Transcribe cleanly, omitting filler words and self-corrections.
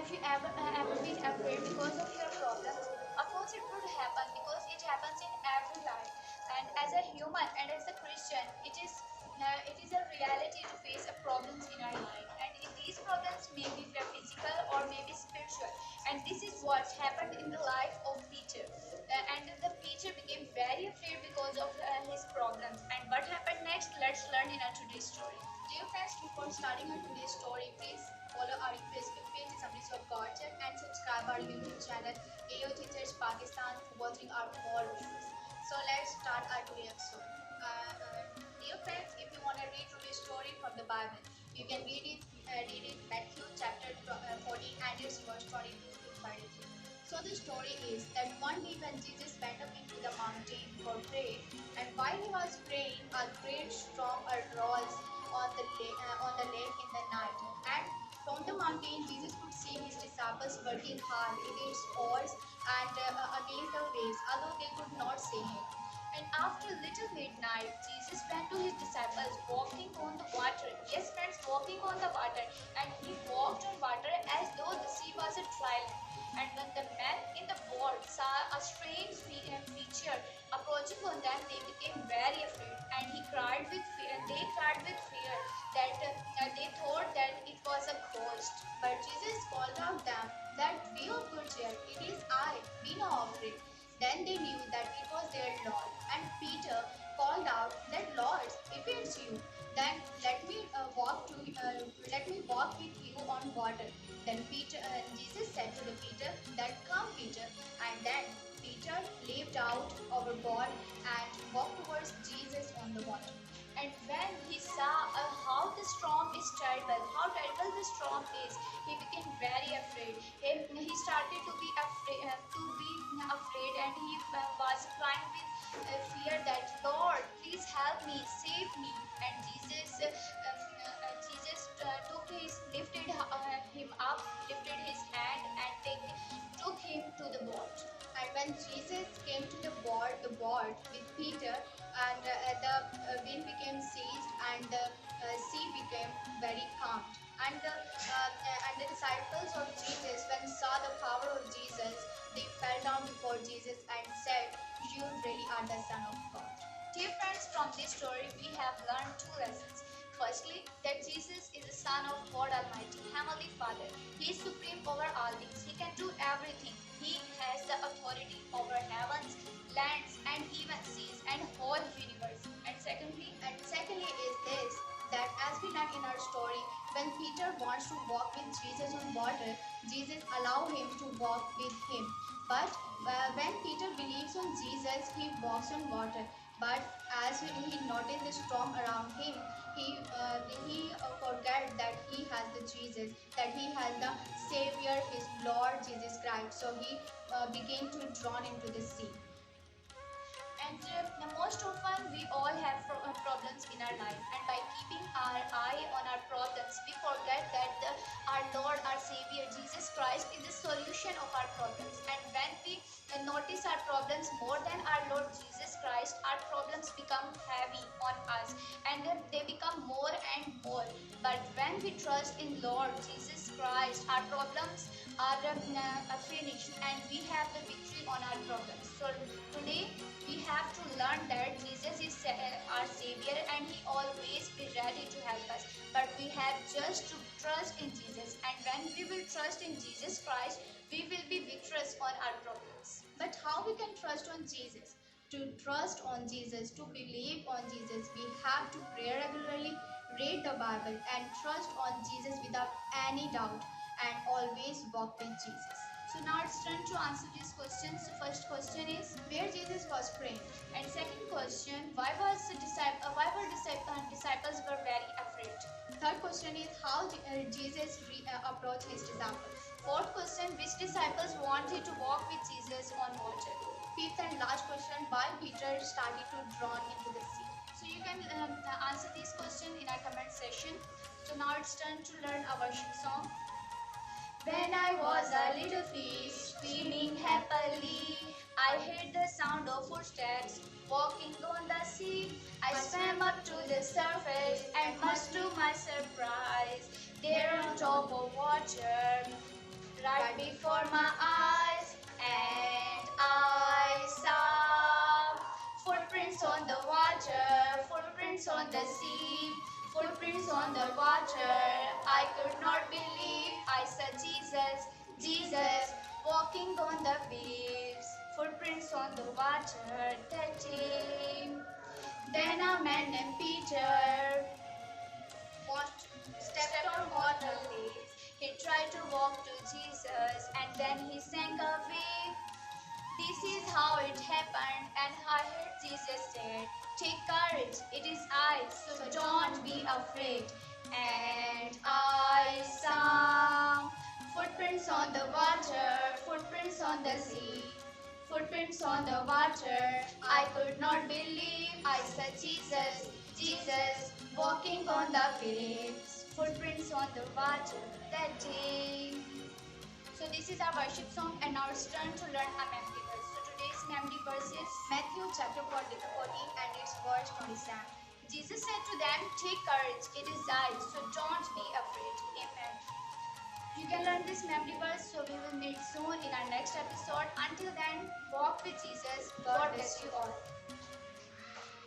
you ever been afraid because of your problems? Of course, it would happen because it happens in every life. And as a human and as a Christian, it is a reality to face a problems in our life. And these problems may be physical or maybe spiritual. And this is what happened in the life of Peter. And the Peter became very afraid because of his problems. And what happened next? Let's learn in our today's story. Dear friends, before starting our today's story, please follow our Facebook page Assemblies of God Church and subscribe our YouTube channel AOT Church Pakistan for watching our more videos. So let's start our today's episode. Dear friends, if you want to read today's story from the Bible, you can read it Matthew chapter 14 and it's verse 22 to 33. So the story is that one day when Jesus went up into the mountain for prayer, and while he was praying, a great storm arose on the lake in the night. And from the mountain, Jesus could see his disciples working hard in its oars and against the waves, although they could not see him. And after little midnight, Jesus went to his disciples walking on the water. Yes, friends, walking on the water. And he walked on water as though the sea was a dry land. And when the men in the boat saw a strange creature approaching on them, they became very afraid. And he cried with fear. They cried with fear that they thought that it was a ghost. But Jesus called out them that be of good cheer. It is I. Be not afraid. Then they knew that it was their Lord. And Peter called out that Lord, if it's you, then let me walk with you on water. Then Jesus said to the Peter that come Peter, and then Peter leaped out overboard and walked towards Jesus on the water. And when he saw how the storm is terrible, how terrible the storm is, he became very afraid. He started to be afraid, and he was crying with fear that Lord, please help me, save me. And Jesus lifted his hand and took him to the boat. And when Jesus came to the boat with Peter, and the wind became ceased, and the sea became very calm. And the disciples of Jesus, when saw the power of Jesus, they fell down before Jesus and said, "You really are the Son of God." Dear friends, from this story we have learned two lessons. Firstly, that Jesus is the Son of God Almighty, Heavenly Father. He is supreme over all things. He can do everything. He has the authority over heavens, lands, and even seas, and whole universe. And secondly is this, that as we learn in our story, when Peter wants to walk with Jesus on water, Jesus allow him to walk with him. But when Peter believes on Jesus, he walks on water. But as he noticed the storm around him, he forget that he has the Jesus, that he has the Savior, his Lord Jesus Christ. So he began to drown into the sea. And most often we all have problems in our life, and by keeping our eye on our problems, we forget that our Lord, our Savior, Jesus Christ is the solution of our problems. And when we notice our problems more than our Lord Jesus Christ, our problems become heavy on us, and they become more and more. But when we trust in Lord Jesus Christ, our problems are finished, and we have the victory on our problems. So today we have to learn that Jesus is our Savior, and He always be ready to help us. But we have just to trust in Jesus, and when we will trust in Jesus Christ, we will be victorious on our problems. But how we can trust on Jesus? To trust on Jesus, to believe on Jesus, we have to pray regularly, read the Bible, and trust on Jesus without any doubt, and always walk with Jesus. So now it's turn to answer these questions. The first question is where Jesus was praying, and second question, disciples were very afraid. Third question is how Jesus approached his disciples. Fourth question, which disciples wanted to walk with Jesus on water. Fifth and last question, why Peter started to drown into the sea. So you can answer these questions in our comment section. So now it's time to learn our worship song. When I was a little fish swimming happily, I heard the sound of footsteps walking on the sea. I swam up to the surface, and much to my surprise, there on top of water, right before my eyes, and I saw footprints on the water, footprints on the sea, footprints on the water. I could not believe I saw Jesus, Jesus walking on the waves, footprints on the water that day. Then a man named Peter stepped on water waves. He tried to walk to Jesus and then he sank away. This is how it happened, and I heard Jesus said, "Take courage, it is I, so don't be afraid." And I saw footprints on the water, footprints on the sea, footprints on the water. I could not believe I saw Jesus, Jesus walking on the waves, footprints on the water that day. So this is our worship song, and now it's turn to learn a memory verse. So today's memory verse is Matthew chapter 14 and it's verse 27. Jesus said to them, "Take courage, it is I, so don't be afraid." Amen. You can learn this memory verse, so we will meet soon in our next episode. Until then, walk with Jesus. God bless you all.